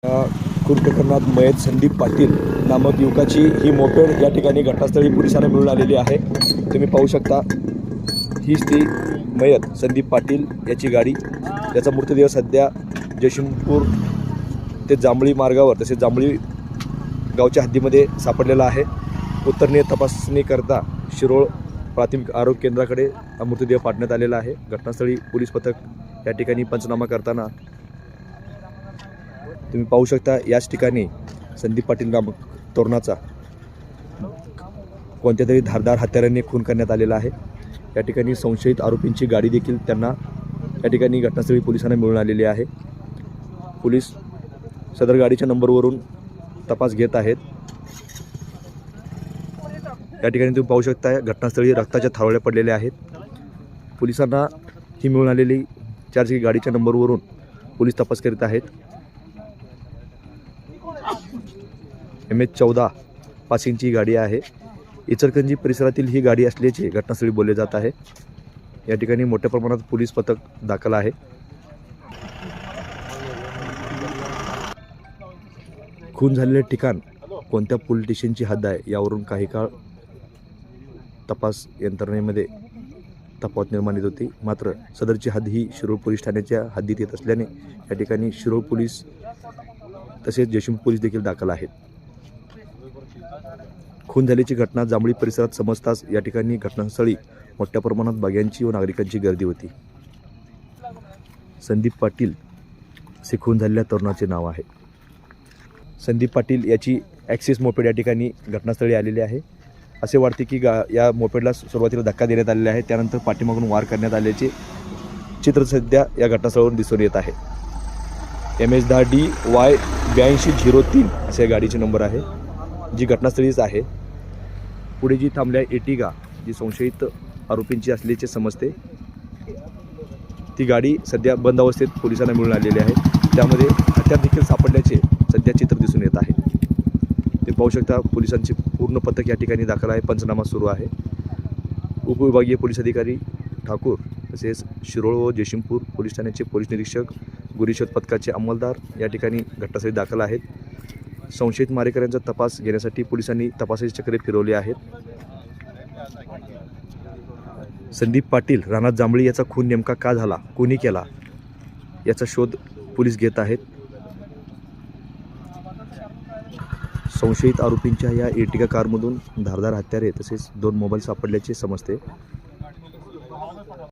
खून प्रकरणात मयत संदीप पाटील नामक युवकाची ही मोपेड या ठिकाणी घटनास्थळी पोलिसांना मिळून आलेली आहे। तुम्ही पाहू शकता, हीच ती मयत संदीप पाटील याची गाडी, याचा मृतदेह सध्या जयसिंगपूर ते जांभळी मार्गावर तसेच जांभळी गावच्या हद्दीमध्ये सापडलेला आहे। उत्तरनीय तपासणीकरता शिरोळ प्राथमिक आरोग्य केंद्राकडे मृतदेह पाठवण्यात आलेला आहे। घटनास्थळी पोलीस पथक या ठिकाणी पंचनामा करताना तुम्ही पाहू शकता, याच ठिकाणी संदीप पाटील नामक तरुणाचा कोणत्या तरी धारदार हत्याराने खून करण्यात आलेला आहे। या ठिकाणी संशयित आरोपींची गाडी देखील त्यांना या ठिकाणी घटनास्थळी पोलिसांना मिळून आलेली आहे। पोलीस सदर गाडीच्या नंबरवरून तपास घेत आहेत। या ठिकाणी तुम्ही पाहू शकता, घटनास्थळी रक्ताच्या थारोळ्या पडलेल्या आहेत। पोलिसांना ही मिळून आलेली चारचाकी गाडीच्या नंबरवरून पोलीस तपास करीत आहेत। MH14 पासिंगची गाडी आहे। इचलकरंजी परिसरातील ही गाडी असल्याचे घटनास्थळी बोलले जात आहे। या ठिकाणी मोठ्या प्रमाणात पोलीस पथक दाखल आहे। खून झालेले ठिकाण कोणत्या पोलीस स्टेशनची हद्द आहे यावरून काही काळ तपास यंत्रणेमध्ये तफावत निर्माण होत होती। मात्र सदरची हद्द ही शिरोळ पोलीस ठाण्याच्या हद्दीत येत असल्याने या ठिकाणी शिरोळ पोलीस तसेच जयसिंगपूर पोलीस देखील दाखल आहेत। खून झाल्याची घटना जांभळी परिसरात समजताच या ठिकाणी घटनास्थळी मोठ्या प्रमाणात बघ्यांची व नागरिकांची गर्दी होती। संदीप पाटील असे खून झालेल्या तरुणाचे नाव आहे। संदीप पाटील याची ॲक्सिस मोपेड या ठिकाणी घटनास्थळी आलेली आहे। असे वाटते की या मोपेडला सुरुवातीला धक्का देण्यात आलेला आहे, त्यानंतर पाठीमागून वार करण्यात आल्याचे चित्र सध्या या घटनास्थळावरून दिसून येत आहे। MH10DY 8203 असे गाडीचे नंबर आहे, जी घटनास्थळीच आहे। पुढे जी थांबल्या एटिगा जी संशयित आरोपींची असल्याचे समजते, ती गाडी सध्या बंद अवस्थेत पोलिसांना मिळून आलेली आहे। त्यामध्ये हत्यार देखील सापडल्याचे सध्या चित्र दिसून येत आहे। ते पाहू शकता, पोलिसांचे पूर्ण पथक या ठिकाणी दाखल आहे। पंचनामा सुरू आहे। उपविभागीय पोलीस अधिकारी ठाकूर तसेच शिरोळ व जयसिंगपूर पोलीस ठाण्याचे पोलीस निरीक्षक, गुन्हे पथकाचे अंमलदार या ठिकाणी घटनास्थळी दाखल आहेत। संशयित मारेकऱ्यांचा तपास घेण्यासाठी पोलिसांनी तपासाची चक्रे फिरवली आहेत। संदीप पाटील राणा जांभळी याचा खून नेमका का झाला, कोणी केला याचा शोध पोलीस घेत आहेत। संशयित आरोपींच्या या एर्टिगा कारमधून धारदार हत्यारे तसेच 2 मोबाईल सापडल्याचे समजते।